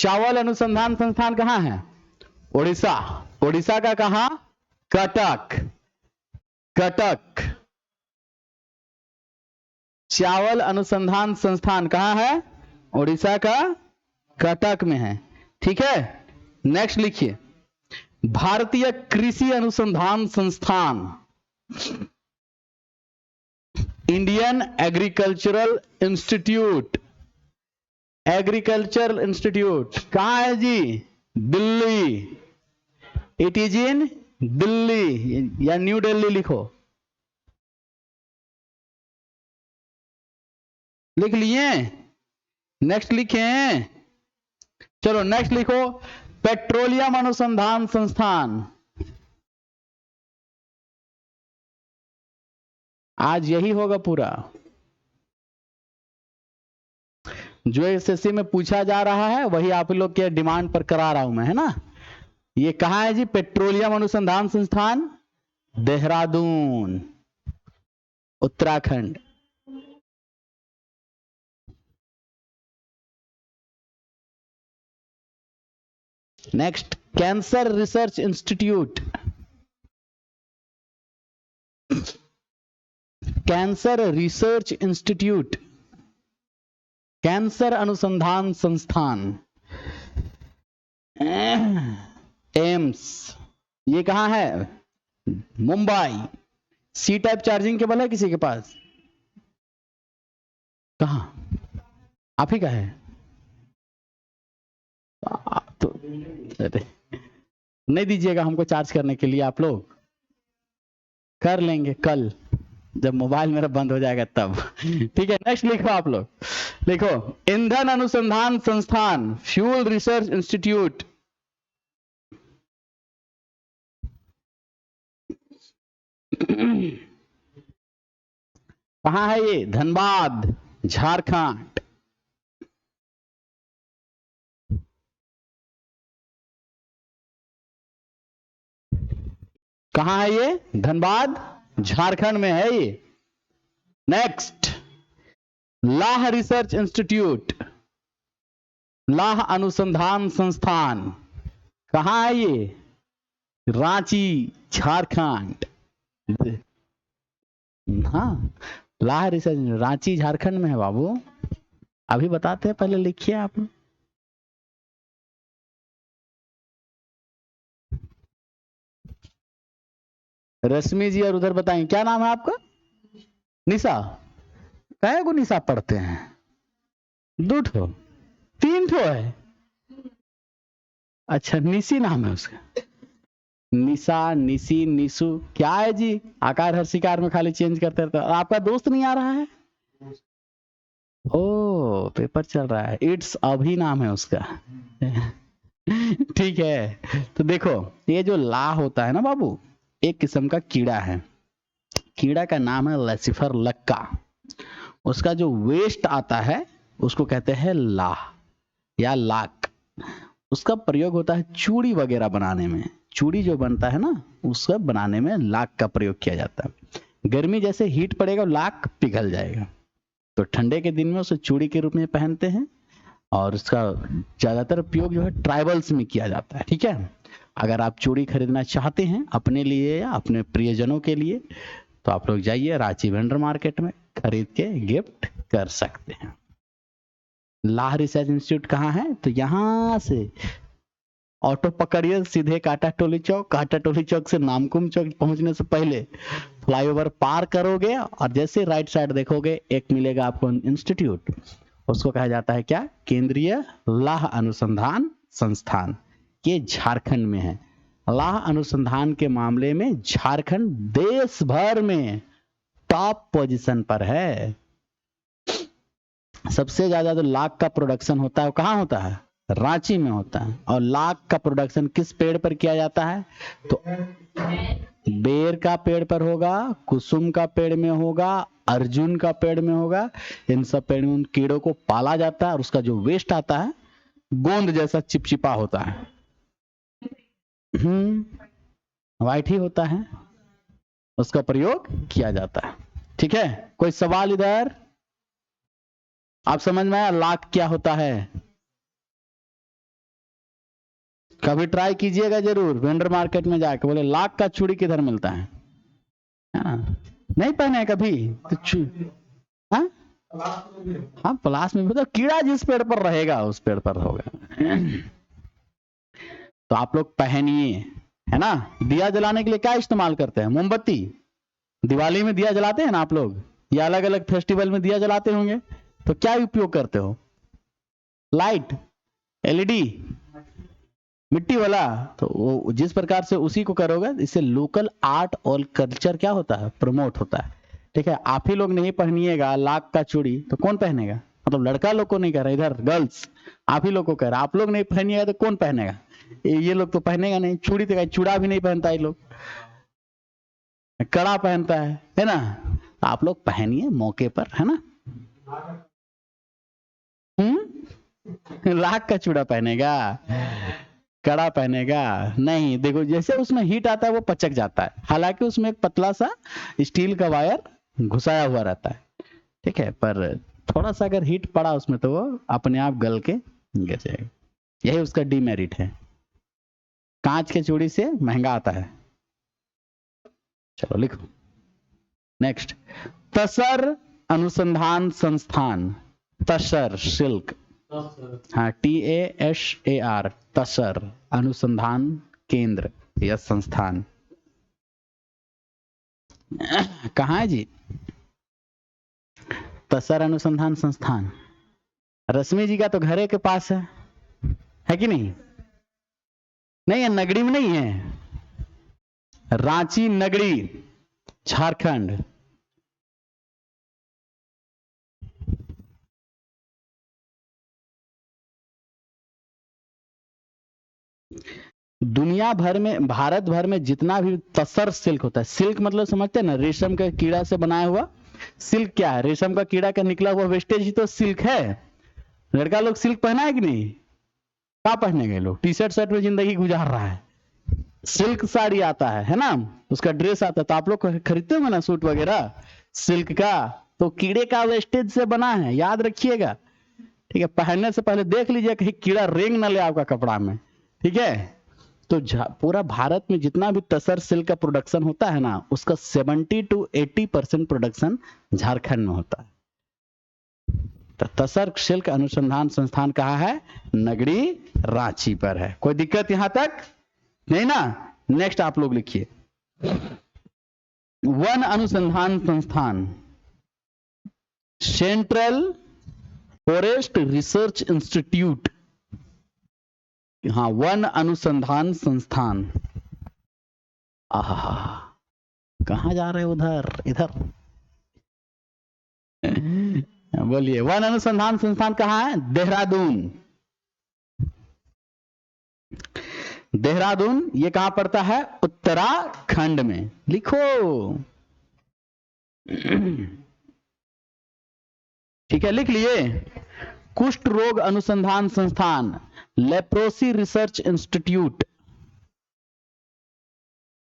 चावल अनुसंधान संस्थान कहाँ है? उड़ीसा। उड़ीसा का कहाँ? कटक। कटक। चावल अनुसंधान संस्थान कहाँ है? उड़ीसा का कटक में है। ठीक है, नेक्स्ट लिखिए, भारतीय कृषि अनुसंधान संस्थान, Indian agricultural institute, agricultural institute कहाँ है जी? Delhi. It is in Delhi या न्यू दिल्ली लिखो, लिख लिए? नेक्स्ट लिखें, चलो नेक्स्ट लिखो, पेट्रोलियम अनुसंधान संस्थान। आज यही होगा पूरा जो एसएससी में पूछा जा रहा है, वही आप लोग के डिमांड पर करा रहा हूं मैं, है ना। ये कहां है जी? पेट्रोलियम अनुसंधान संस्थान, Dehradun, Uttarakhand. Next, cancer research institute, cancer research institute, cancer अनुसंधान संस्थान, एम्स, ये कहां है? Mumbai. C type charging cable है किसी के पास? कहां? आप ही का है? तो अरे नहीं दीजिएगा हमको चार्ज करने के लिए, आप लोग कर लेंगे कल जब मोबाइल मेरा बंद हो जाएगा तब। ठीक है, नेक्स्ट लिखो आप लोग, लिखो, ईंधन अनुसंधान संस्थान, फ्यूल रिसर्च इंस्टीट्यूट, कहां है ये? धनबाद, झारखंड। कहां है ये? धनबाद, झारखंड में है ये। नेक्स्ट, लाह रिसर्च इंस्टीट्यूट, लाह अनुसंधान संस्थान, कहां है ये? रांची, झारखंड। हाँ, लाह रिसर्च रांची झारखंड में है बाबू, अभी बताते हैं, पहले लिखिए आप। रश्मि जी और उधर बताएं, क्या नाम है आपका? निशा। कै गो निशा पढ़ते हैं? 2 ठो? 3 ठो है? अच्छा, निशी नाम है उसका। निशा, निशी, निशु, क्या है जी? आकार हर शिकार में खाली चेंज करते रहते। आपका दोस्त नहीं आ रहा है? ओ, पेपर चल रहा है। इट्स अभी नाम है उसका। ठीक है, तो देखो, ये जो ला होता है ना बाबू, एक किस्म का कीड़ा है। कीड़ा का नाम है लेसिफर लक्का। उसका जो वेस्ट आता है उसको कहते हैं लाह या लाक। उसका प्रयोग होता है चूड़ी वगैरह बनाने में। चूड़ी जो बनता है ना, उसका बनाने में लाक का प्रयोग किया जाता है। गर्मी जैसे हीट पड़ेगा, लाक पिघल जाएगा, तो ठंडे के दिन में उसे चूड़ी के रूप में पहनते हैं, और उसका ज्यादातर उपयोग जो है ट्राइबल्स में किया जाता है। ठीक है, अगर आप चूड़ी खरीदना चाहते हैं अपने लिए या अपने प्रियजनों के लिए, तो आप लोग जाइए रांची वेंडर मार्केट में, खरीद के गिफ्ट कर सकते हैं। लाह रिसर्च इंस्टीट्यूट कहाँ है? तो यहां से ऑटो पकड़िए, सीधे काटा टोली चौक, काटा टोली चौक से नामकुम चौक पहुंचने से पहले फ्लाईओवर पार करोगे, और जैसे राइट साइड देखोगे, एक मिलेगा आपको इंस्टीट्यूट। उसको कहा जाता है क्या? केंद्रीय लाह अनुसंधान संस्थान। ये झारखंड में है। लाह अनुसंधान के मामले में झारखंड देश भर में टॉप पोजीशन पर है। सबसे ज्यादा जो लाख का प्रोडक्शन होता है वो कहाँ होता है? रांची में होता है। और लाख का प्रोडक्शन किस पेड़ पर किया जाता है? तो बेर का पेड़ पर होगा, कुसुम का पेड़ में होगा, अर्जुन का पेड़ में होगा। इन सब पेड़ में उन कीड़ों को पाला जाता है, और उसका जो वेस्ट आता है गोंद जैसा चिपचिपा होता है, वाइट ही होता है, उसका प्रयोग किया जाता है। ठीक है, कोई सवाल इधर? आप समझ में आया लाख क्या होता है? कभी ट्राई कीजिएगा जरूर, वेंडर मार्केट में जाके बोले लाख का चूड़ी किधर मिलता है ना? नहीं पहने कभी तो हाँ हाँ, प्लास में भी तो कीड़ा जिस पेड़ पर रहेगा उस पेड़ पर होगा। तो आप लोग पहनिए, है ना। दिया जलाने के लिए क्या इस्तेमाल करते हैं? मोमबत्ती। दिवाली में दिया जलाते हैं ना आप लोग, या अलग अलग फेस्टिवल में दिया जलाते होंगे, तो क्या उपयोग करते हो? लाइट, एलईडी, मिट्टी वाला। तो वो जिस प्रकार से उसी को करोगे, इससे लोकल आर्ट और कल्चर क्या होता है? प्रमोट होता है। ठीक है, आप ही लोग नहीं पहनिएगा लाख का चूड़ी तो कौन पहनेगा? मतलब लड़का लोग को नहीं कह रहा, इधर गर्ल्स आप ही लोग को कह रहा, आप लोग नहीं पहनिएगा तो कौन पहनेगा? ये लोग तो पहनेगा नहीं। चूड़ी तो चूड़ा भी नहीं पहनता ये लोग, कड़ा पहनता है ना। आप लोग पहनिए मौके पर, है ना। लाख का चूड़ा पहनेगा, कड़ा पहनेगा? नहीं, देखो जैसे उसमें हीट आता है वो पचक जाता है, हालांकि उसमें एक पतला सा स्टील का वायर घुसाया हुआ रहता है, ठीक है, पर थोड़ा सा अगर हीट पड़ा उसमें तो वो अपने आप गल के गिर जाएगा। यही उसका डीमेरिट है। कांच के चूड़ी से महंगा आता है। चलो लिखो नेक्स्ट। तसर अनुसंधान संस्थान, तसर सिल्क, हाँ TASAR, तसर अनुसंधान केंद्र या संस्थान कहाँ है जी? तसर अनुसंधान संस्थान रश्मि जी का तो घरे के पास है कि नहीं? नहीं है, नगड़ी में नहीं है, रांची नगड़ी झारखंड। दुनिया भर में, भारत भर में जितना भी तसर सिल्क होता है, सिल्क मतलब समझते हैं ना, रेशम के कीड़ा से बनाया हुआ। सिल्क क्या है? रेशम का कीड़ा का निकला हुआ वेस्टेज ही तो सिल्क है। लड़का लोग सिल्क पहना है कि नहीं? क्या पहनेंगे लोग? टी शर्ट शर्ट में जिंदगी गुजार रहा है। सिल्क साड़ी आता है ना, उसका ड्रेस आता है, तो आप लोग खरीदते हो ना सूट वगैरह सिल्क का, तो कीड़े का वेस्टेज से बना है, याद रखिएगा। ठीक है, पहनने से पहले देख लीजिए कहीं कीड़ा रेंग ना ले आपका कपड़ा में, ठीक है। तो पूरा भारत में जितना भी तसर सिल्क का प्रोडक्शन होता है ना, उसका 70 to 80% प्रोडक्शन झारखंड में होता है। तो तसर सिल्क अनुसंधान संस्थान कहाँ है? नगड़ी रांची पर है। कोई दिक्कत यहां तक नहीं ना? नेक्स्ट आप लोग लिखिए, वन अनुसंधान संस्थान, सेंट्रल फॉरेस्ट रिसर्च इंस्टीट्यूट। हाँ, वन अनुसंधान संस्थान। आहा, कहां जा रहे हो? उधर, इधर बोलिए। वन अनुसंधान संस्थान कहाँ है? देहरादून। देहरादून ये कहां पड़ता है? उत्तराखंड में। लिखो ठीक है, लिख लिए। कुष्ठ रोग अनुसंधान संस्थान, लेप्रोसी रिसर्च इंस्टीट्यूट,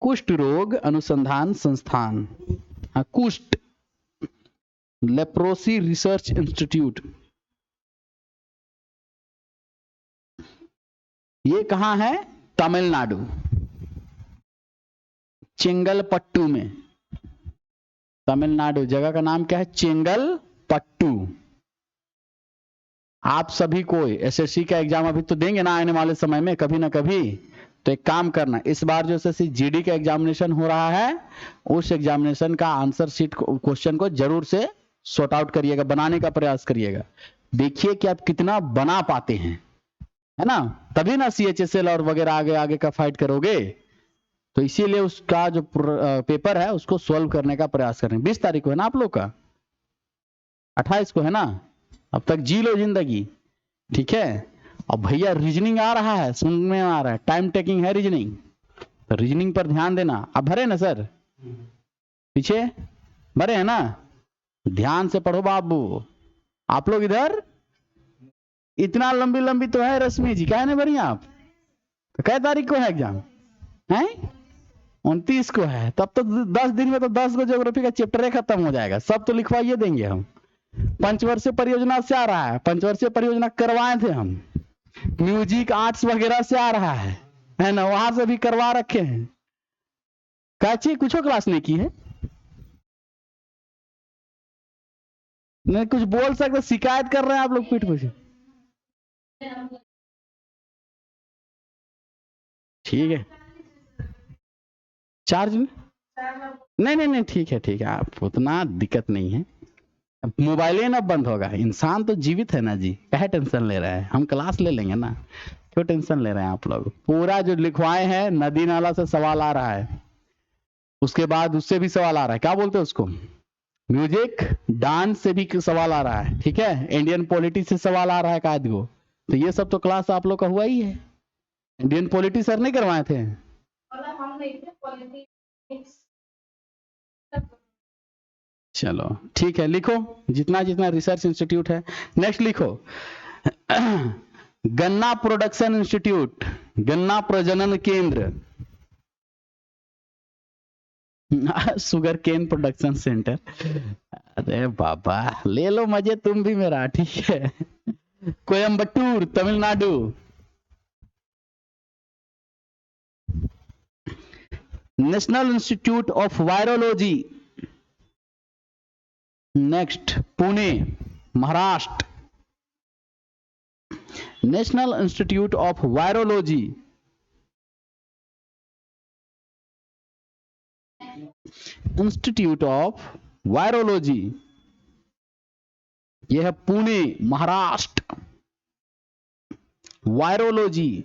कुष्ठ रोग अनुसंधान संस्थान, हाँ कुष्ठ, लेप्रोसी रिसर्च इंस्टीट्यूट। ये कहां है? तमिलनाडु, चेंगलपट्टू में। तमिलनाडु, जगह का नाम क्या है? चेंगलपट्टू। आप सभी को एसएससी का एग्जाम अभी तो देंगे ना आने वाले समय में, कभी ना कभी, तो एक काम करना, इस बार जो एसएससी जीडी का एग्जामिनेशन हो रहा है, उस एग्जामिनेशन का आंसर शीट क्वेश्चन को जरूर से सॉर्ट आउट करिएगा, बनाने का प्रयास करिएगा। देखिए कि आप कितना बना पाते हैं, है ना, तभी ना CHSL और वगैरह आगे आगे का फाइट करोगे। तो इसीलिए उसका जो पेपर है उसको सॉल्व करने का प्रयास करें। 20 तारीख को है ना आप लोग का? 28 को है ना? अब तक जी लो जिंदगी, ठीक है। अब भैया रीजनिंग आ रहा है, सुनने में आ रहा है, टाइम टेकिंग है रीजनिंग, तो रीजनिंग पर ध्यान देना। आप भरे ना सर? पीछे भरे हैं ना? ध्यान से पढ़ो बाबू। आप लोग इधर इतना लंबी लंबी तो है रश्मि जी, क्या नहीं भरी आप? तो कै तारीख को है एग्जाम? है 29 को है, तब तो 10 दिन में तो 10 को ज्योग्राफी का चैप्टर खत्म हो जाएगा, सब तो लिखवाइए देंगे हम। पंचवर्षीय परियोजना से आ रहा है, पंचवर्षीय परियोजना करवाए थे हम, म्यूजिक आर्ट्स वगैरह से आ रहा है, है ना, वहां से भी करवा रखे हैं। काची कुछ क्लास नहीं की है, नहीं कुछ बोल सकते, शिकायत कर रहे हैं आप लोग पीठ पीछे। ठीक है, चार्ज में नहीं नहीं नहीं, ठीक है ठीक है, आप उतना दिक्कत नहीं है। मोबाइल ही ना बंद होगा, इंसान तो जीवित है ना जी, क्या टेंशन ले रहे हैं, हम क्लास ले लेंगे ना, क्यों टेंशन ले रहे हैं आप लोग। पूरा जो लिखवाए हैं, नदी नाला से सवाल आ रहा है, उसके बाद उससे भी सवाल आ रहा है, क्या बोलते हैं उसको, म्यूजिक डांस से भी सवाल आ रहा है, ठीक है, इंडियन पॉलिटी से सवाल आ रहा है कायद को। तो ये सब तो क्लास आप लोग का हुआ ही है। इंडियन पॉलिटी सर नहीं करवाए थे? चलो ठीक है, लिखो जितना जितना रिसर्च इंस्टीट्यूट है। नेक्स्ट लिखो गन्ना प्रोडक्शन इंस्टीट्यूट, गन्ना प्रजनन केंद्र, शुगर केन प्रोडक्शन सेंटर। अरे बाबा ले लो मजे तुम भी मेरा, ठीक है। Coimbatore Tamil Nadu, national institute of virology, next Pune Maharashtra, national institute of virology, institute of virology, यह है Pune Maharashtra, virology,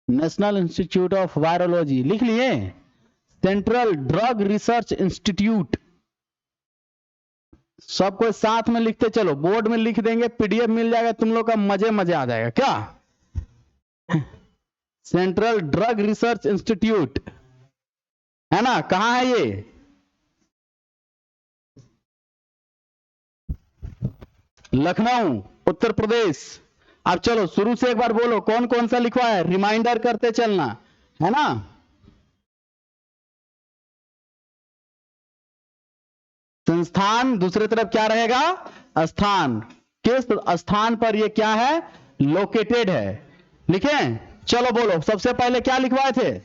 national institute of virology लिख लिए। सेंट्रल ड्रग रिसर्च इंस्टीट्यूट, सबको साथ में लिखते चलो, बोर्ड में लिख देंगे, पीडीएफ मिल जाएगा तुम लोग का, मजे मजे आ जाएगा क्या। सेंट्रल ड्रग रिसर्च इंस्टीट्यूट है ना, कहां है ये, लखनऊ उत्तर प्रदेश। अब चलो शुरू से एक बार बोलो कौन कौन सा लिखवा है, रिमाइंडर करते चलना है ना। संस्थान दूसरे तरफ क्या रहेगा, स्थान, किस स्थान पर ये क्या है, लोकेटेड है, लिखे। चलो बोलो सबसे पहले क्या लिखवाए थे,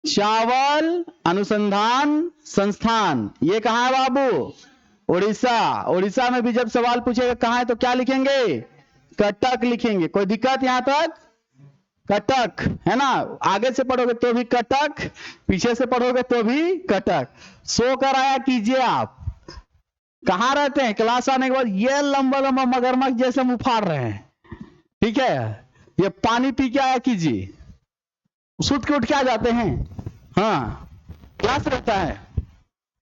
चावल अनुसंधान संस्थान, ये कहां है बाबू, उड़ीसा। उड़ीसा में भी जब सवाल पूछेगा कहां है तो क्या लिखेंगे, कटक लिखेंगे, कोई दिक्कत यहां तक, कटक है ना, आगे से पढ़ोगे तो भी कटक, पीछे से पढ़ोगे तो भी कटक। सो कराया कीजिए आप, कहां रहते हैं, क्लास आने के बाद ये लंबा लंबा मगरमच्छ जैसे मुंह फाड़ रहे हैं, ठीक है, ये पानी पी के आया कीजिए, सुत के उठ के आ जाते हैं। हाँ क्लास रहता है,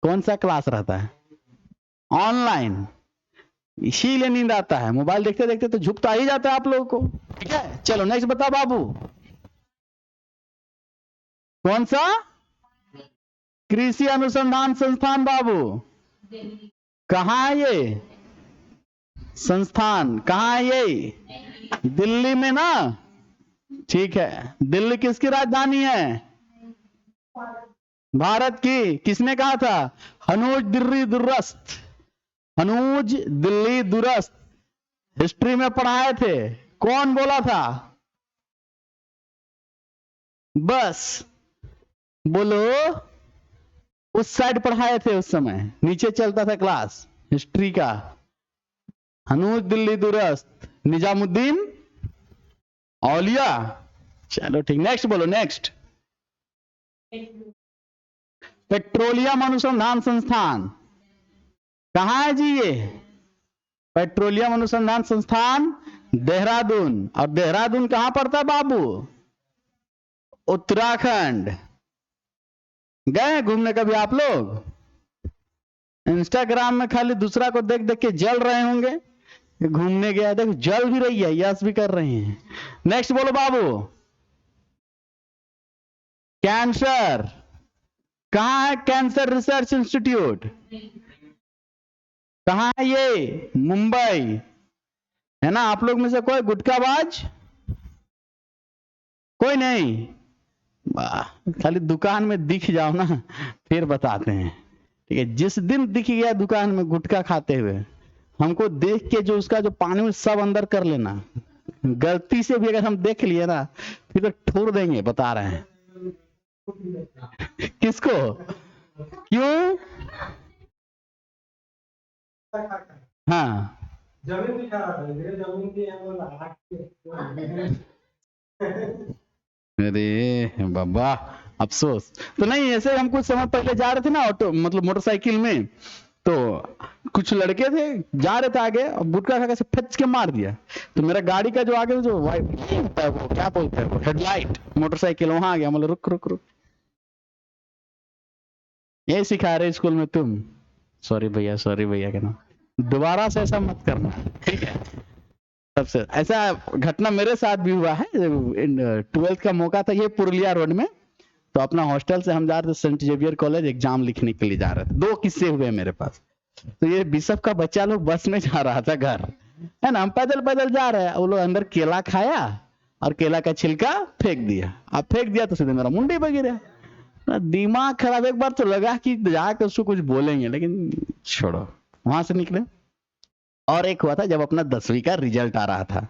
कौन सा क्लास रहता है, ऑनलाइन, इसीलिए नींद आता है, मोबाइल देखते देखते तो झुकता ही जाता है आप लोगों को, ठीक है। चलो नेक्स्ट बता बाबू, कौन सा, कृषि अनुसंधान संस्थान बाबू, कहां है ये संस्थान, कहां है ये, दिल्ली में ना, ठीक है। दिल्ली किसकी राजधानी है, भारत की, किसने कहा था, हनूज दिल्ली दुरस्त, हनूज दिल्ली दुरस्त, हिस्ट्री में पढ़ाए थे, कौन बोला था, बस बोलो, उस साइड पढ़ाए थे उस समय, नीचे चलता था क्लास हिस्ट्री का, हनूज दिल्ली दुरस्त, निजामुद्दीन औलिया। चलो ठीक, नेक्स्ट बोलो, नेक्स्ट, पेट्रोलियम अनुसंधान संस्थान, कहां है जी ये, पेट्रोलियम अनुसंधान संस्थान देहरादून, और देहरादून कहां पड़ता है बाबू, उत्तराखंड। गए घूमने कभी आप लोग, इंस्टाग्राम में खाली दूसरा को देख देख के जल रहे होंगे, घूमने गया, देखो जल भी रही है, यस भी कर रही हैं। नेक्स्ट बोलो बाबू, कैंसर, कहां है कैंसर रिसर्च इंस्टीट्यूट, कहां है ये, मुंबई, है ना। आप लोग में से कोई गुटखाबाज, कोई नहीं, खाली दुकान में दिख जाओ ना फिर बताते हैं, ठीक है। जिस दिन दिख गया दुकान में गुटखा खाते हुए, हमको देख के जो उसका जो पानी सब अंदर कर लेना, गलती से भी अगर हम देख लिए ना फिर तो ठोर देंगे, बता रहे हैं। किसको? क्यों? हाँ जमीन भी खराब है, जमीन की अरे बाबा अफसोस। तो नहीं, ऐसे हम कुछ समय पहले जा रहे थे ना ऑटो, मतलब मोटरसाइकिल में, तो कुछ लड़के थे जा रहे थे आगे, और गुटखा खा के फच के मार दिया। तो मेरा गाड़ी का जो आगे जो वाइट होता है, वो क्या बोलते हैं, वो हेडलाइट मोटरसाइकिल, वहां आ गया। मतलब रुक रुक रुक, यही सिखा रहे स्कूल में तुम। सॉरी भैया, सॉरी भैया कहना, दोबारा से ऐसा मत करना, ठीक है? सबसे ऐसा घटना मेरे साथ भी हुआ है। 12th का मौका था, ये पुरुलिया रोड में। तो अपना हॉस्टल से हम जा रहे थे सेंट जेवियर कॉलेज एग्जाम लिखने के लिए जा रहे थे। दो किस्से हुए मेरे पास। तो ये बिशप का बच्चा लोग बस में जा रहा था घर, है ना, हम पैदल पैदल जा रहे हैं। वो लोग अंदर केला खाया और केला का छिलका फेंक दिया। अब फेंक दिया तो सीधे मेरा मुंडी पे गिरा। दिमाग खराब। एक बार तो लगा कि जाकर उसको कुछ बोलेंगे, लेकिन छोड़ो, वहां से निकले। और एक हुआ था जब अपना 10वीं का रिजल्ट आ रहा था,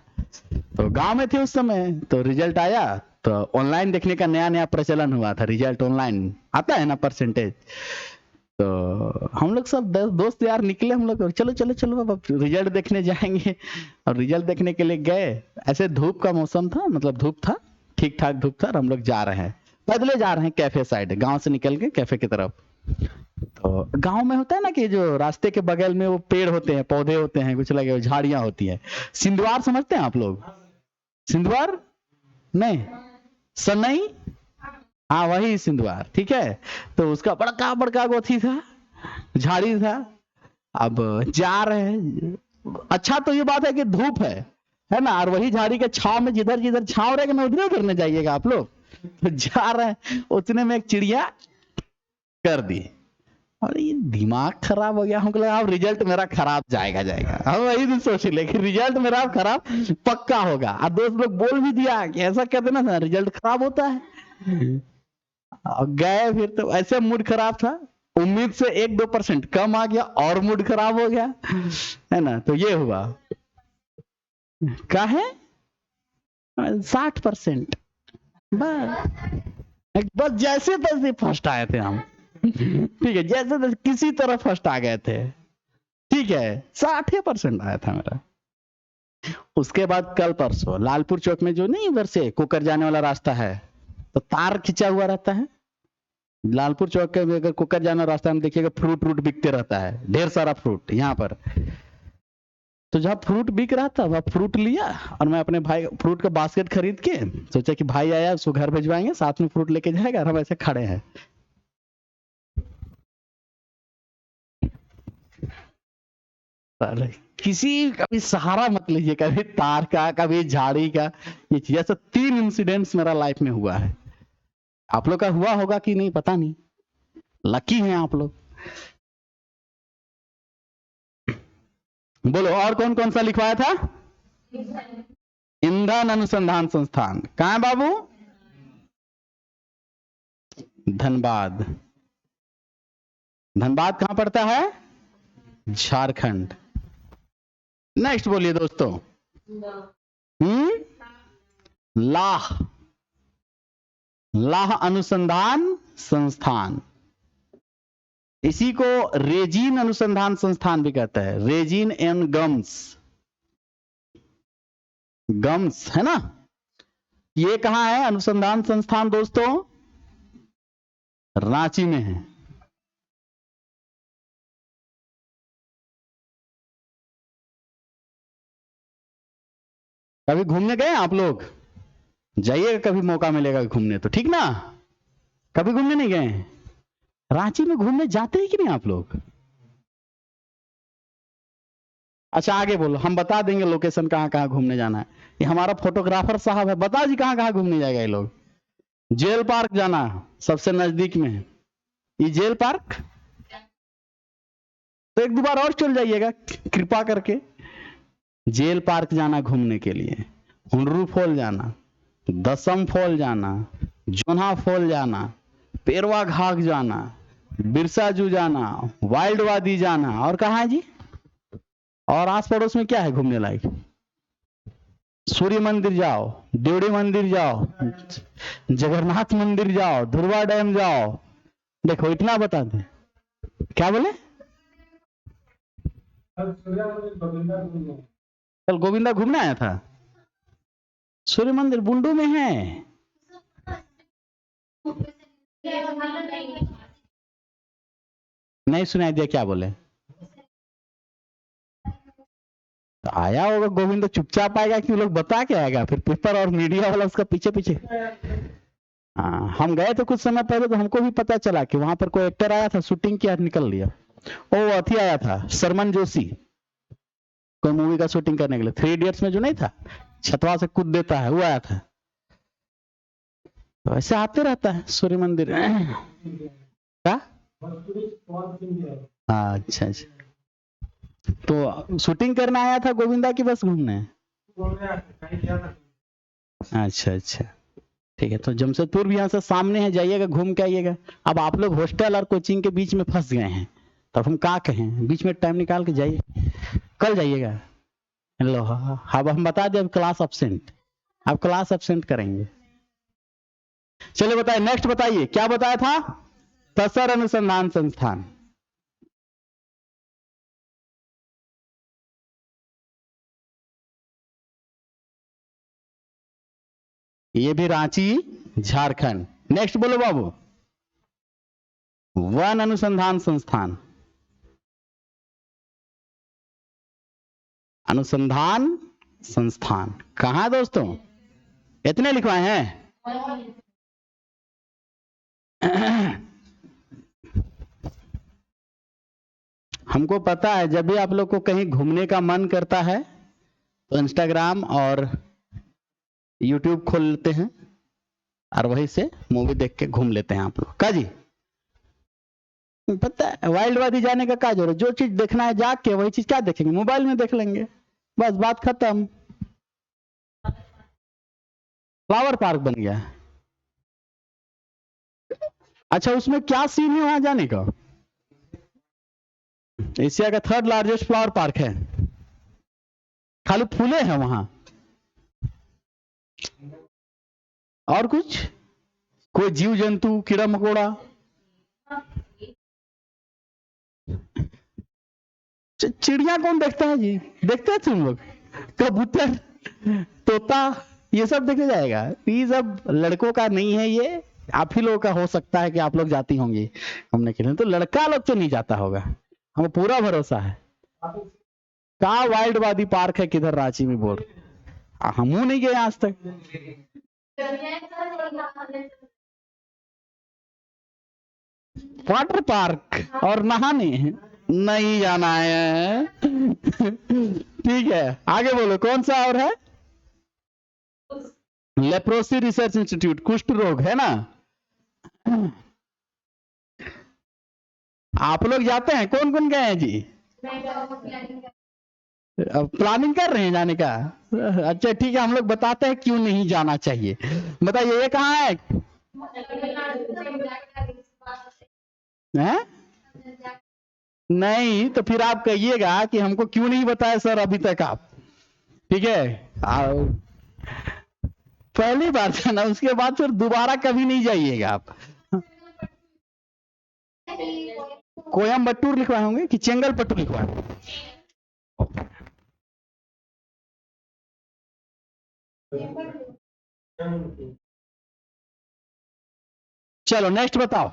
तो गांव में थे उस समय। तो रिजल्ट आया तो ऑनलाइन देखने का नया नया प्रचलन हुआ था। रिजल्ट ऑनलाइन आता है ना, परसेंटेज। तो हम लोग सब दोस्त यार निकले, हम लोग चलो चलो चलो अब रिजल्ट देखने जाएंगे। और रिजल्ट देखने के लिए गए। ऐसे धूप का मौसम था, मतलब धूप था, ठीक ठाक धूप था, और हम लोग जा रहे हैं, पैदले जा रहे हैं कैफे साइड, गांव से निकल के कैफे की तरफ। तो गांव में होता है ना कि जो रास्ते के बगल में वो पेड़ होते हैं, पौधे होते हैं, कुछ लगे झाड़ियां होती हैं। सिंदवार समझते हैं आप लोग? सिंदवार नहीं, सनई, हाँ वही सिंदवार, ठीक है। तो उसका बड़का बड़का गोथी था, झाड़ी था। अब जा रहे हैं, अच्छा तो ये बात है कि धूप है ना, और वही झाड़ी के छाव में जिधर जिधर छाव रहेगा ना उधर उधर न जाइएगा आप लोग। तो जा रहे हैं, उतने में एक चिड़िया कर दी। और ये दिमाग खराब हो गया, हमको लगा अब रिजल्ट मेरा खराब जाएगा जाएगा। हम वही दिन सोच ले कि रिजल्ट मेरा खराब पक्का होगा। और दोस्त लोग बोल भी दिया कि ऐसा कर देना था, रिजल्ट खराब होता है। और गए फिर, तो ऐसे मूड खराब था, उम्मीद से 1-2% कम आ गया और मूड खराब हो गया, है ना। तो ये हुआ, क्या है, 60%। बस जैसे तैसे फर्स्ट आए थे हम, ठीक है, जैसे तैसे किसी तरह फर्स्ट आ गए थे, ठीक है, 60% आया था मेरा। उसके बाद कल परसों लालपुर चौक में जो नहीं उधर से कोकर जाने वाला रास्ता है, तो तार खिंचा हुआ रहता है। लालपुर चौक के अगर कोकर जाना रास्ता में देखिएगा, फ्रूट व्रूट बिकते रहता है, ढेर सारा फ्रूट यहाँ पर। तो जहाँ फ्रूट बिक रहा था वह फ्रूट लिया, और मैं अपने भाई फ्रूट का बास्केट खरीद के सोचा कि भाई आया उसको घर भिजवाएंगे, साथ में फ्रूट लेके जाएगा, और हम ऐसे खड़े हैं। किसी का भी सहारा मत लीजिए, कभी तार का, कभी झाड़ी का। ये चीज, ऐसा 3 इंसिडेंट्स मेरा लाइफ में हुआ है। आप लोग का हुआ होगा कि नहीं पता नहीं, लकी हैं आप लोग। बोलो और कौन कौन सा लिखवाया था? ईंधन अनुसंधान संस्थान कहाँ है बाबू? धनबाद। धनबाद कहाँ पड़ता है? झारखंड। नेक्स्ट बोलिए दोस्तों। लाह, लाह अनुसंधान संस्थान, इसी को रेजिन अनुसंधान संस्थान भी कहता है। रेजिन एंड गम्स, गम्स है ना। ये कहां है अनुसंधान संस्थान दोस्तों? रांची में है। कभी घूमने गए आप लोग? जाइएगा कभी, मौका मिलेगा घूमने तो, ठीक ना। कभी घूमने नहीं गए? रांची में घूमने जाते हैं कि नहीं आप लोग? अच्छा आगे बोलो, हम बता देंगे लोकेशन कहाँ कहाँ घूमने जाना है। ये हमारा फोटोग्राफर साहब है, बताओ जी कहाँ कहाँ घूमने जाएगा ये लोग। जेल पार्क जाना सबसे नजदीक में है, ये जेल पार्क। तो एक दो बार और चल जाइएगा कृपा करके। जेल पार्क जाना घूमने के लिए, हुंडरू फॉल जाना, दसम फॉल जाना, जोन्हा फॉल जाना, पेरवा घाट जाना, बिरसा जू जाना, वाइल्ड वादी जाना, और कहाँ है जी? और आस पड़ोस में क्या है घूमने लायक? सूर्य मंदिर जाओ, देवड़ी मंदिर जाओ, जगन्नाथ मंदिर जाओ, ध्रुवा डैम जाओ। देखो इतना बता दें। क्या बोले? कल गोविंदा घूमने आया था। सूर्य मंदिर बुंडू में है। नहीं सुनाई दिया, क्या बोले? तो आया होगा गोविंद, चुपचाप आएगा कि लोग बता के आएगा? फिर पेपर और मीडिया वाला उसका पीछे पीछे। हाँ, हम गए थे कुछ समय पहले, तो हमको भी पता चला कि वहां पर कोई एक्टर आया था, शूटिंग किया, निकल लिया। ओ अथी आया था, शर्मन जोशी, कोई मूवी का शूटिंग करने के लिए। 3 इडियट्स में जो नहीं था, छतवा से कूद देता है, वो आया था। तो ऐसे आते रहता है सूर्य मंदिर। क्या? अच्छा अच्छा। तो शूटिंग करने आया था गोविंदा की बस घूमने? अच्छा अच्छा, ठीक है। तो जमशेदपुर भी यहाँ से सामने है, जाइएगा घूम के आइएगा। अब आप लोग हॉस्टल और कोचिंग के बीच में फंस गए हैं, तब हम क्या कहें? बीच में टाइम निकाल के जाइए, कल जाइएगा। लो अब हम बता दें, क्लास एब्सेंट, आप क्लास एब्सेंट करेंगे। चलिए बताइए, नेक्स्ट बताइए, क्या बताया था? तसर अनुसंधान संस्थान। ये भी रांची, झारखंड। नेक्स्ट बोलो बाबू। वन अनुसंधान संस्थान। अनुसंधान संस्थान कहां है दोस्तों? इतने लिखवाए हैं। हमको पता है, जब भी आप लोग को कहीं घूमने का मन करता है तो इंस्टाग्राम और यूट्यूब खोल लेते हैं और वहीं से मूवी देख के घूम लेते हैं आप लोग का जी। पता है वाइल्ड वादी जाने का क्या जरूरत? जो चीज देखना है जाके वही चीज क्या देखेंगे, मोबाइल में देख लेंगे, बस बात खत्म। फ्लावर पार्क बन गया। अच्छा, उसमें क्या सीन है वहां जाने का? एशिया का 3rd लार्जेस्ट फ्लावर पार्क है। खाली फूले हैं वहां, और कुछ? कोई जीव जंतु, कीड़ा मकोड़ा? चिड़िया कौन देखता है जी? देखते हैं तुम लोग? कबूतर, तोता, ये सब देखे जाएगा? ये सब लड़कों का नहीं है, ये आप ही लोगों का हो सकता है कि आप लोग जाती होंगी घूमने के लिए, तो लड़का लोग तो नहीं जाता होगा, हमें पूरा भरोसा है। कहा वाइल्ड वादी पार्क है, किधर रांची में बोल? हम नहीं गए आज तक। वाटर पार्क और नहाने नहीं जाना है। ठीक है, आगे बोलो, कौन सा और है? लेप्रोसी रिसर्च इंस्टीट्यूट, कुष्ठ रोग है ना? आप लोग जाते हैं, कौन कौन गए हैं जी? अब प्लानिंग कर रहे हैं जाने का? अच्छा ठीक है, हम लोग बताते हैं क्यों नहीं जाना चाहिए। बताइए ये कहाँ है? हैं? नहीं तो फिर आप कहिएगा कि हमको क्यों नहीं बताया सर अभी तक आप। ठीक है, पहली बार जाना, उसके बाद फिर दोबारा कभी नहीं जाइएगा आप। कोयम्बटूर लिखवाए होंगे कि चेंगलपट्टू लिखवाए होंगे? चलो नेक्स्ट बताओ।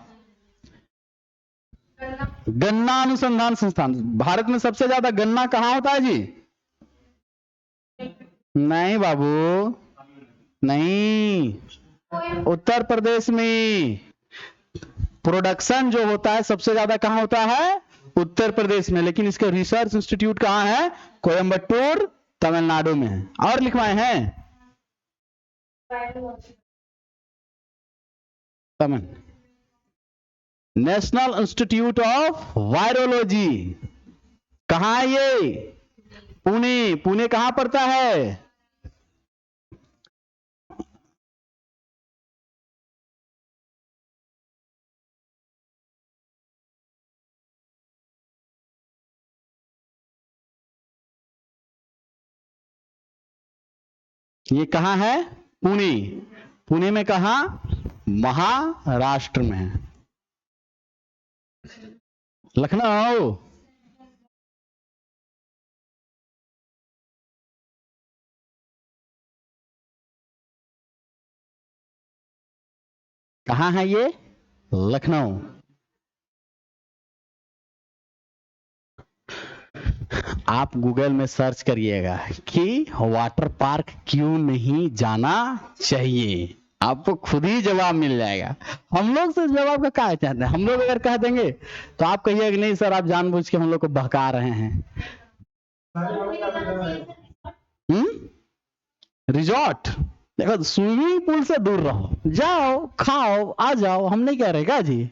गन्ना अनुसंधान संस्थान। भारत में सबसे ज्यादा गन्ना कहाँ होता है जी? नहीं बाबू, नहीं, उत्तर प्रदेश में। प्रोडक्शन जो होता है सबसे ज्यादा कहाँ होता है? उत्तर प्रदेश में, लेकिन इसका रिसर्च इंस्टीट्यूट कहाँ है? कोयम्बटूर, तमिलनाडु में है। और लिखवाए हैं Tamil national institute of virology. कहाँ है ये? पुणे। पुणे कहाँ पड़ता है? ये कहाँ है? पुणे। पुणे में कहा? महाराष्ट्र में है। लखनऊ। कहाँ है ये? लखनऊ। आप गूगल में सर्च करिएगा कि वाटर पार्क क्यों नहीं जाना चाहिए, आपको खुद ही जवाब मिल जाएगा। हम लोग से जवाब का क्या चाहते हैं? हम लोग अगर कह देंगे तो आप कहिए कि नहीं सर आप जानबूझ के हम लोग को बहका रहे हैं। रिजॉर्ट? देखो स्विमिंग पूल से दूर रहो, जाओ खाओ आ जाओ, हम नहीं कह रहे क्या जी,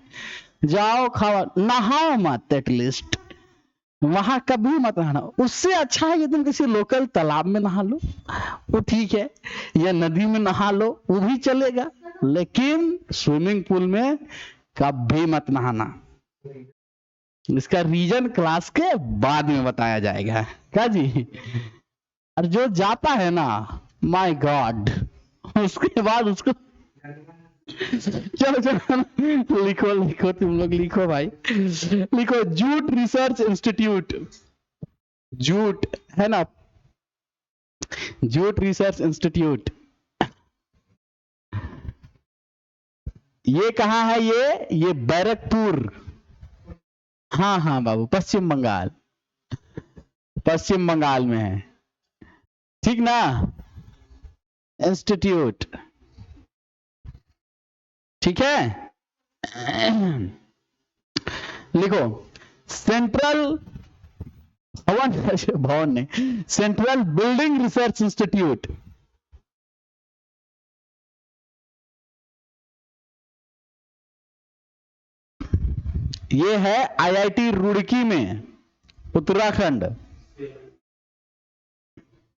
जाओ खाओ, नहाओ मत, एटलीस्ट वहां कभी मत नहाना। उससे अच्छा है कि तुम किसी लोकल तालाब में नहा लो, वो ठीक है, या नदी में नहा लो, वो भी चलेगा, लेकिन स्विमिंग पूल में कभी मत नहाना। इसका रीजन क्लास के बाद में बताया जाएगा क्या जी। और जो जाता है ना, माय गॉड, उसके बाद उसको चलो चलो लिखो लिखो, तुम लोग लिखो भाई, लिखो जूट रिसर्च इंस्टीट्यूट। जूट है ना, जूट रिसर्च इंस्टीट्यूट। ये कहाँ है? ये बैरकपुर। हाँ हाँ बाबू, पश्चिम बंगाल, पश्चिम बंगाल में है, ठीक ना। इंस्टीट्यूट, ठीक है। लिखो सेंट्रल भवन, भवन ने सेंट्रल बिल्डिंग रिसर्च इंस्टीट्यूट। ये है आईआईटी रुड़की में, उत्तराखंड।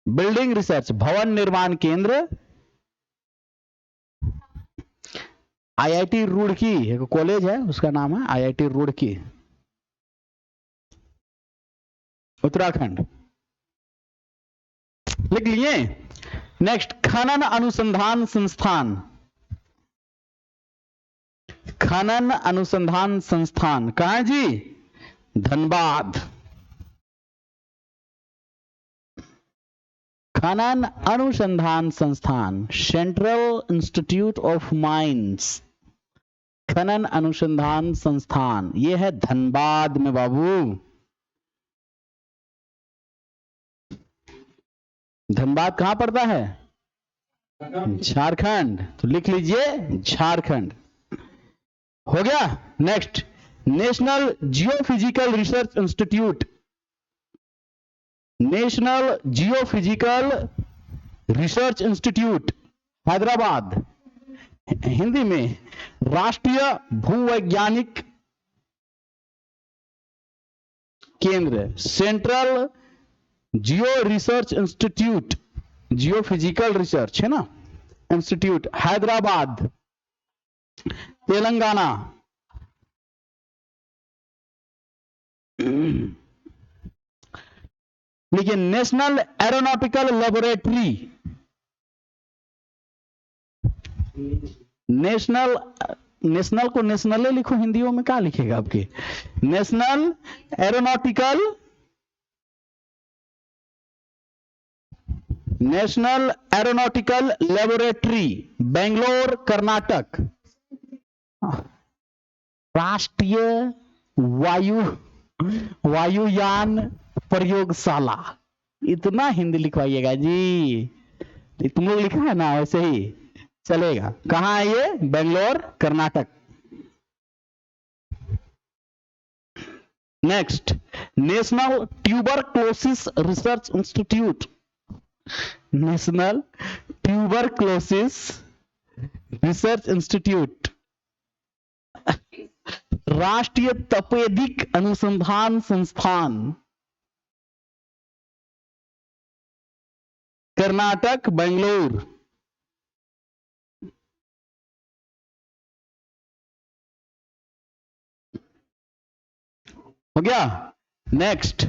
बिल्डिंग रिसर्च, भवन निर्माण केंद्र, आईआईटी रुड़की, एक कॉलेज है उसका नाम है आईआईटी रुड़की, उत्तराखंड। लिख लिए। नेक्स्ट, खनन अनुसंधान संस्थान। खनन अनुसंधान संस्थान कहां है जी? धनबाद। खनन अनुसंधान संस्थान, सेंट्रल इंस्टीट्यूट ऑफ माइंस, खनन अनुसंधान संस्थान, ये है धनबाद में बाबू। धनबाद कहां पड़ता है? झारखंड। तो लिख लीजिए झारखंड। हो गया। Next, national geophysical research institute. National geophysical research institute, Hyderabad. Hindi में राष्ट्रीय भूवैज्ञानिक केंद्र, सेंट्रल जियो रिसर्च इंस्टीट्यूट, जियो फिजिकल रिसर्च है ना, इंस्टीट्यूट, हैदराबाद, तेलंगाना। लेकिन national aeronautical laboratory, national, national को नेशनल लिखो, हिंदियों में क्या लिखेगा आपके? National aeronautical, national aeronautical laboratory, Bangalore Karnataka. राष्ट्रीय वायु वायुयान प्रयोगशाला, इतना हिंदी लिखवाइएगा जी, तुम लोग लिखा है ना वैसे ही चलेगा। कहाँ है ये? Bangalore Karnataka. Next, national tuberculosis research institute, national tuberculosis research institute, राष्ट्रीय तपेदिक अनुसंधान संस्थान, कर्नाटक, बेंगलुरु। हो गया। नेक्स्ट,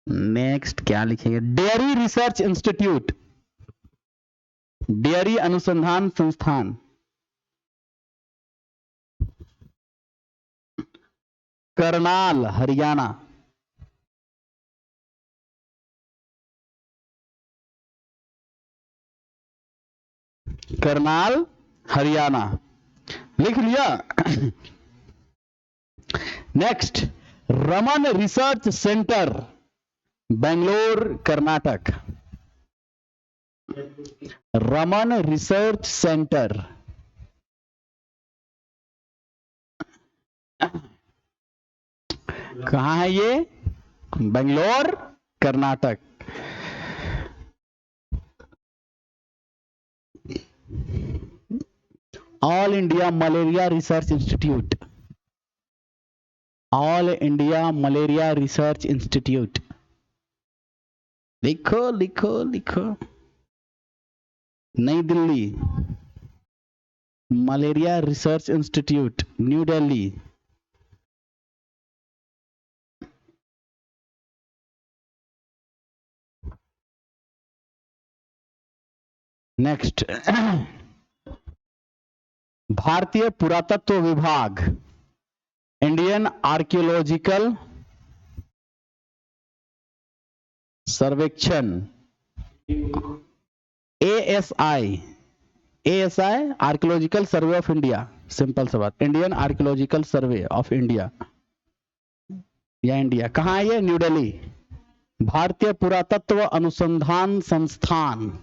नेक्स्ट क्या लिखेंगे? डेयरी रिसर्च इंस्टीट्यूट, डेयरी अनुसंधान संस्थान, करनाल हरियाणा, करनाल हरियाणा, लिख लिया। Next, Raman research centre, Bangalore Karnataka, Raman research centre, कहां है ये? Bangalore Karnataka. All India malaria research institute, all India malaria research institute, लिखो लिखो लिखो। नई Delhi, malaria research institute, new Delhi. Next, भारतीय पुरातत्व विभाग, इंडियन आर्कियोलॉजिकल सर्वेक्षण, ASI, ASI archaeological survey of India, simple सा बात, Indian archaeological survey of India या इंडिया। कहां है ये? न्यू दिल्ली। भारतीय पुरातत्व अनुसंधान संस्थान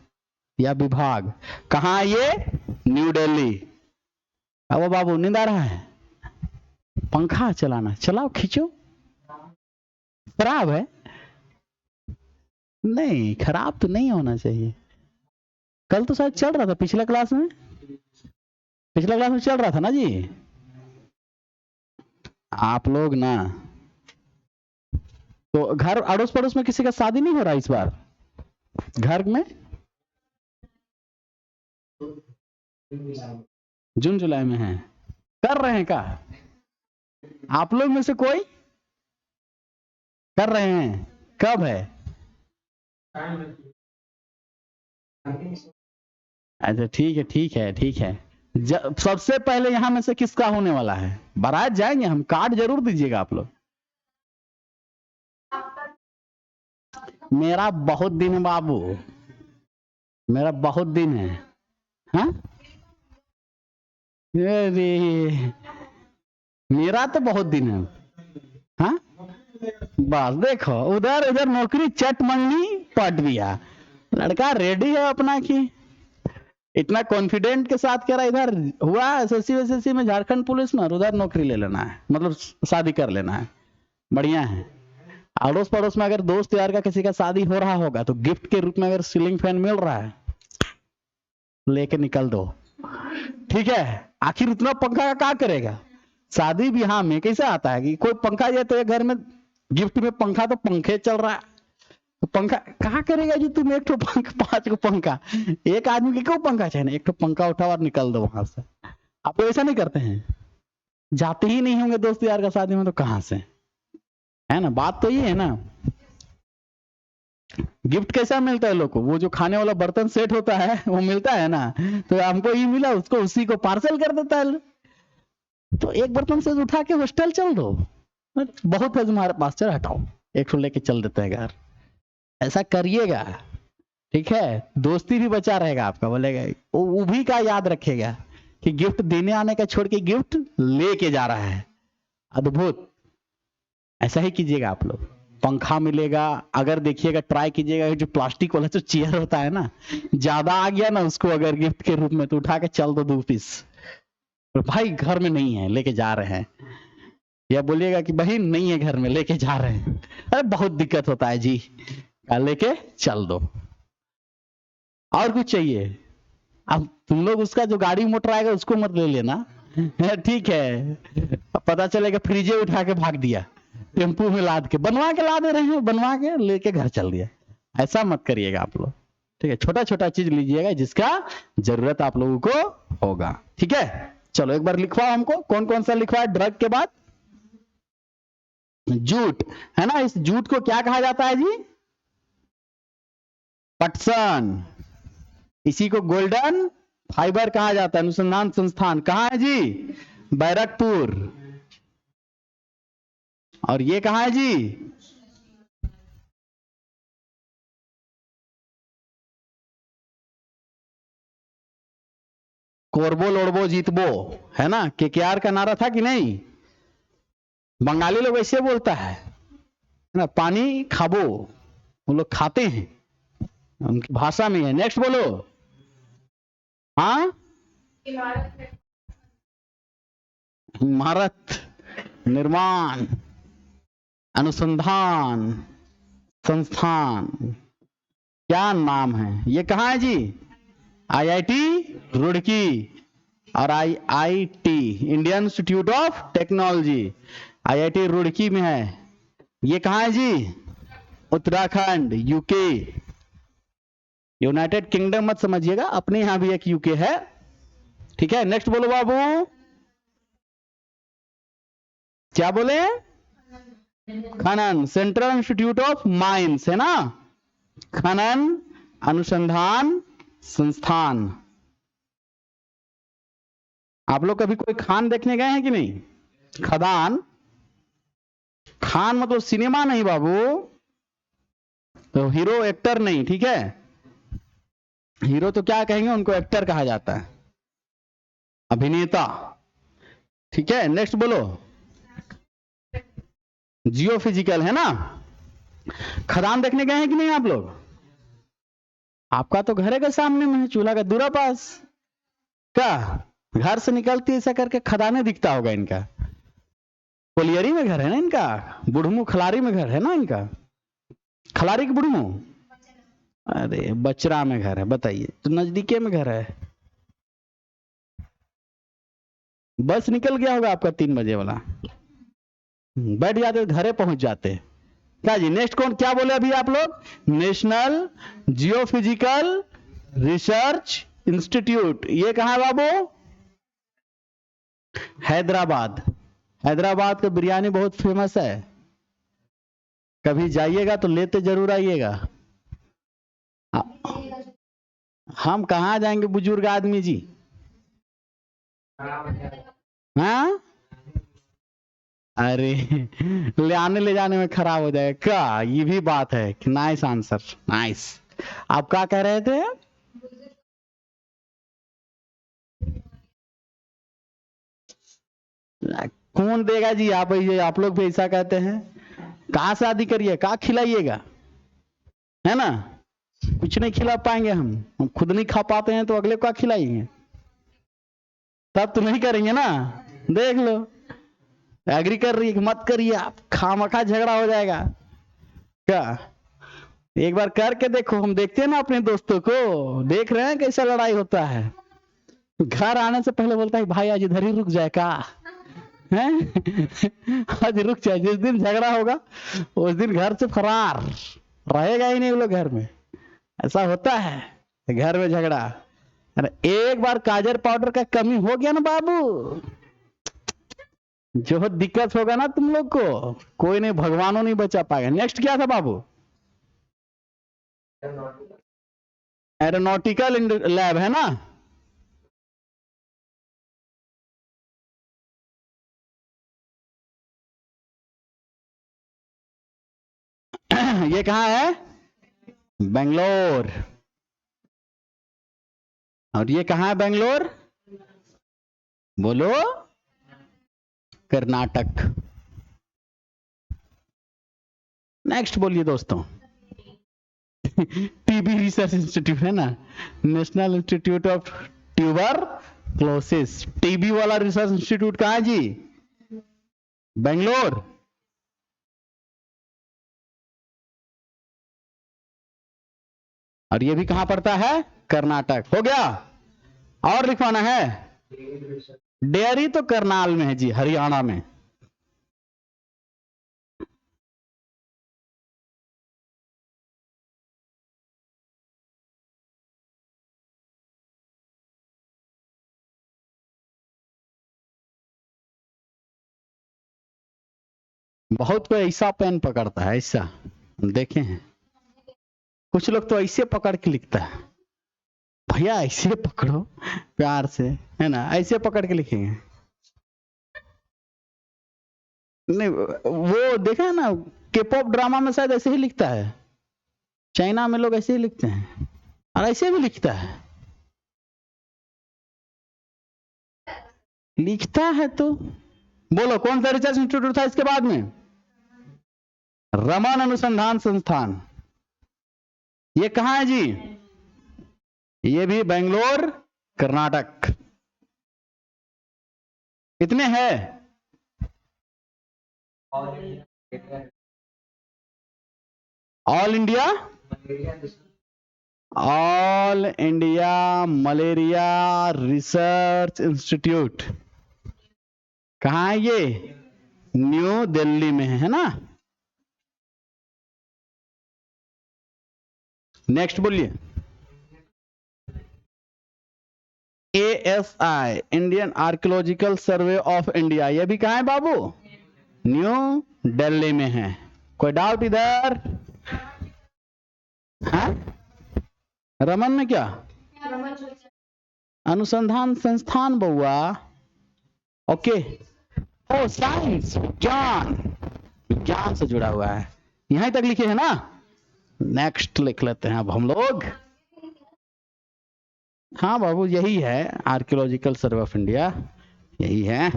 या विभाग, कहां है ये? न्यू दिल्ली। अब बाबू नींद आ रहा है? पंखा चलाना, चलाओ, खींचो। खराब है? नहीं, खराब तो नहीं होना चाहिए। कल तो शायद चल रहा था, पिछले क्लास में, पिछले क्लास में चल रहा था ना जी। आप लोग ना, तो घर अड़ोस पड़ोस में किसी का शादी नहीं हो रहा इस बार घर में? जून जुलाई में है, कर रहे हैं क्या आप लोग में से कोई? कर रहे हैं? कब है? अच्छा ठीक है ठीक है ठीक है। सबसे पहले यहां में से किसका होने वाला है? बारात जाएंगे हम, कार्ड जरूर दीजिएगा आप लोग। मेरा बहुत दिन है बाबू, मेरा बहुत दिन है। हाँ, मेरा तो बहुत दिन है। हाँ, बस देखो, उधर उधर नौकरी चट मंगनी पट दिया, लड़का रेडी है अपना की, इतना कॉन्फिडेंट के साथ कह रहा इधर हुआ एसएससी वेसएससी में झारखंड पुलिस में, उधर नौकरी ले लेना है, मतलब शादी कर लेना है। बढ़िया है। अड़ोस पड़ोस में अगर दोस्त यार का किसी का शादी हो रहा होगा तो गिफ्ट के रूप में अगर सीलिंग फैन मिल रहा है, लेके निकल दो। ठीक है, आखिर उतना पंखा का क्या करेगा? शादी ब्याह में कैसे आता है कि कोई पंखा जाए तो घर में गिफ्ट में पंखा, तो पंखे चल रहा है, तो पंखा कहाँ करेगा जी? तुम एक तो पंखा, 5 को पंखा, एक आदमी के क्यों पंखा चाहिए? एक तो पंखा उठाओ और निकल दो वहां से। आप लोग ऐसा नहीं करते हैं? जाते ही नहीं होंगे दोस्त यार का शादी में, तो कहां से? है ना, बात तो ये है ना। गिफ्ट कैसा मिलता है लोग को? वो जो खाने वाला बर्तन सेट होता है वो मिलता है ना, तो हमको ये मिला, उसको उसी को पार्सल कर देता है, तो एक बर्तन से उठा के हॉस्टल चल दो। बहुत है तुम्हारे पास, चल हटाओ, एक सौ लेके चल देते हैं घर। ऐसा करिएगा, ठीक है? दोस्ती भी बचा रहेगा आपका, बोलेगा वो भी का याद रखेगा कि गिफ्ट देने आने का छोड़ के गिफ्ट लेके जा रहा है। अद्भुत। ऐसा ही कीजिएगा आप लोग। पंखा मिलेगा, अगर देखिएगा ट्राई कीजिएगा, जो प्लास्टिक वाला जो चेयर होता है ना, ज्यादा आ गया ना उसको अगर गिफ्ट के रूप में, तो उठा के चल दो 2 पीस। तो भाई घर में नहीं है, लेके जा रहे हैं, या बोलिएगा कि बहन नहीं है घर में, लेके जा रहे हैं। अरे बहुत दिक्कत होता है जी, लेके चल दो। और कुछ चाहिए? अब तुम लोग उसका जो गाड़ी मोटर आएगा उसको मत ले लेना, ठीक है? पता चलेगा फ्रिजे उठा के भाग दिया, टेम्पू में लाद के, बनवा के ला दे रहे हैं, बनवा के लेके घर चल दिया। ऐसा मत करिएगा आप लोग, ठीक है? छोटा छोटा चीज लीजिएगा जिसका जरूरत आप लोगों को होगा, ठीक है? चलो एक बार लिखवाओ हमको, कौन कौन सा लिखवाए ड्रग के बाद? जूट, है ना? इस जूट को क्या कहा जाता है जी? पटसन। इसी को गोल्डन फाइबर कहा जाता है। अनुसंधान संस्थान कहाँ है जी? बैरकपुर। और ये कहाँ है जी? कोरबो लोड़बो जीतबो, है ना? केकेआर का नारा था कि नहीं? बंगाली लोग ऐसे बोलता है ना, पानी खाबो, वो लोग खाते हैं, उनकी भाषा में है। नेक्स्ट बोलो। हाँ, इमारत, निर्माण, अनुसंधान संस्थान, क्या नाम है? ये कहाँ है जी? आईआईटी रुड़की और IIT Indian institute of technology IIT Roorkee में है। ये कहाँ है जी? उत्तराखंड, यूके। यूनाइटेड किंगडम मत समझिएगा, अपने यहां भी एक यूके है, ठीक है। नेक्स्ट बोलो बाबू, क्या बोले? खनन, सेंट्रल इंस्टीट्यूट ऑफ माइंस, है ना? खनन अनुसंधान संस्थान। आप लोग कभी कोई खान देखने गए हैं कि नहीं? खदान, खान मतलब सिनेमा नहीं बाबू, तो हीरो एक्टर नहीं, ठीक है। हीरो तो क्या कहेंगे, उनको एक्टर कहा जाता है, अभिनेता, ठीक है। नेक्स्ट बोलो, जियो फिजिकल, है ना? खदान देखने गए हैं कि नहीं आप लोग? आपका तो घर के सामने में है, चूल्हा का दूरा पास, क्या घर से निकलती ऐसा करके खदाने दिखता होगा इनका। कोलियरी में घर है ना इनका, बुढ़मू खलारी में घर है ना इनका, खलारी की बुढ़मू, अरे बचरा में घर है, बताइए, तो नजदीके में घर है, बस निकल गया होगा आपका 3 बजे वाला, बैठ जाते घरे पहुंच जाते। क्या जी? नेक्स्ट कौन, क्या बोले अभी आप लोग? नेशनल जियोफिजिकल रिसर्च इंस्टीट्यूट, ये कहां है बाबू? हैदराबाद। हैदराबाद का बिरयानी बहुत फेमस है, कभी जाइएगा तो लेते जरूर आइएगा। हम कहाँ जाएंगे बुजुर्ग आदमी जी, हाँ? अरे ले जाने में खराब हो जाएगा क्या? ये भी बात है कि नाइस आंसर, नाइस। आप क्या कह रहे थे? कौन देगा जी? आप लोग भी ऐसा कहते हैं। कहाँ शादी करिए, कहाँ खिलाइएगा, है ना? कुछ नहीं खिला पाएंगे हम खुद नहीं खा पाते हैं तो अगले को क्या खिलाएंगे? तब तो नहीं करेंगे ना। देख लो, एग्री कर रही है कि मत करिए आप, खामखा झगड़ा हो जाएगा क्या? एक बार करके देखो, हम देखते हैं ना अपने दोस्तों को, देख रहे हैं कैसा लड़ाई होता है। घर आने से पहले बोलता है भाई आज इधर ही रुक जाए का है आज रुक जाए, जिस दिन झगड़ा होगा उस दिन घर से फरार, रहेगा ही नहीं वो लोग घर में। ऐसा होता है घर में झगड़ा। अरे एक बार काजर पाउडर का कमी हो गया ना बाबू, जो दिक्कत होगा ना तुम लोग को, कोई नहीं, भगवानों नहीं बचा पाएगा। नेक्स्ट क्या था बाबू? एरोनॉटिकल लैब, है ना? ये कहाँ है? बेंगलोर। और ये कहाँ है बेंगलोर? बोलो। कर्नाटक। नेक्स्ट बोलिए दोस्तों। टीबी रिसर्च इंस्टीट्यूट, है ना? National institute of tuberculosis, TB वाला रिसर्च इंस्टीट्यूट कहाँ है जी? बेंगलोर। और ये भी कहां पड़ता है? कर्नाटक। हो गया, और लिखवाना है? डेयरी तो करनाल में है जी, हरियाणा में। बहुत कोई ऐसा पेन पकड़ता है, ऐसा देखे हैं, कुछ लोग तो ऐसे पकड़ के लिखता है, भैया ऐसे पकड़ो प्यार से, है ना, ऐसे पकड़ के लिखेंगे। नहीं, वो देखा है ना, के पॉप ड्रामा में शायद ऐसे ही लिखता है, चाइना में लोग ऐसे ही लिखते हैं, और ऐसे भी लिखता है, लिखता है। तो बोलो कौन सा रिसर्च इंस्टीट्यूट था इसके बाद में? रमन अनुसंधान संस्थान। ये कहां है जी? ये भी बेंगलोर, कर्नाटक। कितने हैं? All India, all India malaria research institute. कहाँ है ये? न्यू दिल्ली में है ना। नेक्स्ट बोलिए। ASI, Indian archaeological survey of India, ये भी कहाँ है बाबू? न्यू दिल्ली में है। कोई डाउट इधर? हाँ? रमन में क्या? अनुसंधान संस्थान बउआ। ओके। ओ साइंस, विज्ञान, विज्ञान से जुड़ा हुआ है। यहां तक लिखे हैं ना। नेक्स्ट लिख लेते हैं अब हम लोग। हाँ बाबू, यही है आर्कियोलॉजिकल सर्वे ऑफ इंडिया, यही है।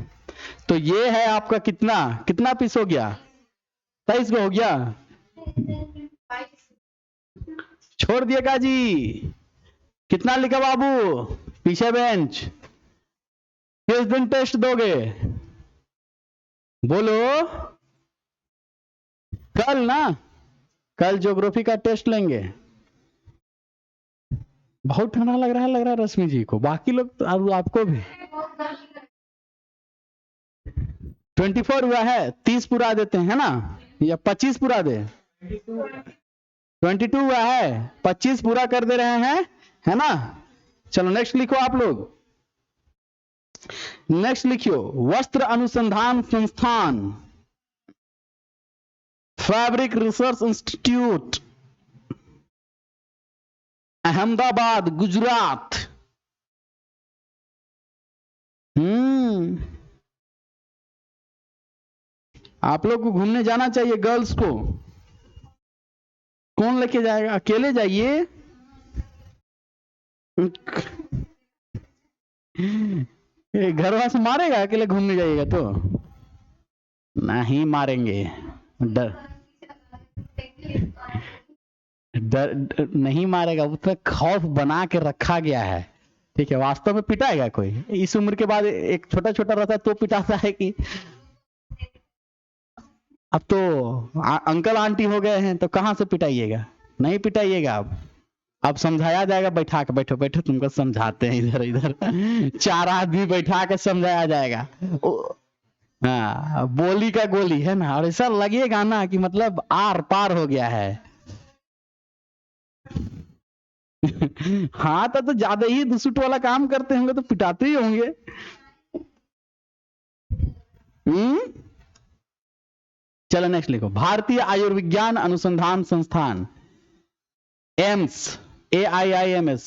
तो ये है आपका कितना कितना पीस हो गया? 23 को हो गया। छोड़ दिएगा जी। कितना लिखा बाबू? पीछे बेंच। किस दिन टेस्ट दोगे? बोलो। कल ना, कल ज्योग्राफी का टेस्ट लेंगे। बहुत ठंडा लग रहा है रश्मि जी को, बाकी लोग तो अब आपको भी। 24 हुआ है, 30 पूरा देते हैं ना, या 25 पूरा दे? 22 हुआ है, 25 पूरा कर दे रहे हैं, है ना। चलो नेक्स्ट लिखो आप लोग। नेक्स्ट लिखियो, वस्त्र अनुसंधान संस्थान, fabric research institute, Ahmedabad, Gujarat. आप लोग को घूमने जाना चाहिए, गर्ल्स को। कौन लेके जाएगा? अकेले जाइए। घर वाले से मारेगा अकेले घूमने जाइएगा तो? नहीं मारेंगे। डर नहीं मारेगा, वो तो खौफ बना के रखा गया है। ठीक है, वास्तव में पिटाएगा कोई? इस उम्र के बाद एक छोटा छोटा रहता है तो पिटाता है कि अब तो अंकल आंटी हो गए हैं तो कहां से पिटाइएगा? नहीं पिटाइएगा। अब समझाया जाएगा, बैठा के, बैठो बैठो तुमको समझाते हैं, इधर इधर 4 आदमी बैठा के समझाया जाएगा। हाँ, बोली का गोली है ना, और ऐसा लगेगा ना कि मतलब आर पार हो गया है। हाँ तो ज्यादा ही दुसूट वाला काम करते होंगे तो पिटाते ही होंगे। चलो नेक्स्ट लिखो, भारतीय आयुर्विज्ञान अनुसंधान संस्थान, एम्स, AIIMS,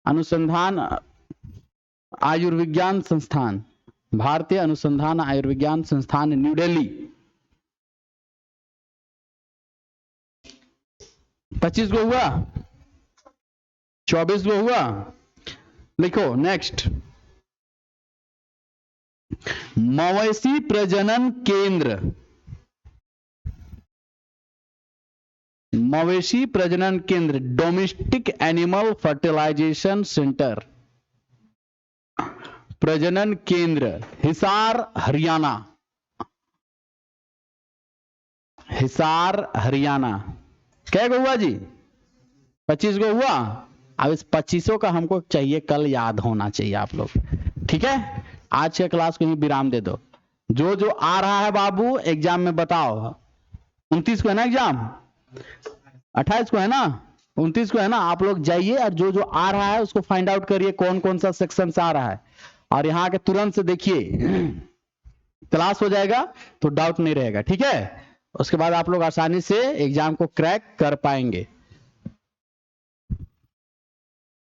अनुसंधान आयुर्विज्ञान संस्थान, भारतीय अनुसंधान आयुर्विज्ञान संस्थान, न्यू दिल्ली। 25 को हुआ, 24 को हुआ। लिखो नेक्स्ट, मवेशी प्रजनन केंद्र, मवेशी प्रजनन केंद्र, डोमेस्टिक एनिमल फर्टिलाइजेशन सेंटर, प्रजनन केंद्र, हिसार हरियाणा, हिसार हरियाणा। क्या हुआ जी? 25 को हुआ। अब इस 25 का हमको चाहिए, कल याद होना चाहिए आप लोग। ठीक है, आज के क्लास को ही विराम दे दो। जो जो आ रहा है बाबू एग्जाम में बताओ। 29 को है ना एग्जाम, 28 को है ना, 29 को है ना। आप लोग जाइए और जो जो आ रहा है उसको फाइंड आउट करिए, कौन कौन सा सेक्शन से आ रहा है, और यहाँ के तुरंत से देखिए, क्लास हो जाएगा तो डाउट नहीं रहेगा। ठीक है, उसके बाद आप लोग आसानी से एग्जाम को क्रैक कर पाएंगे।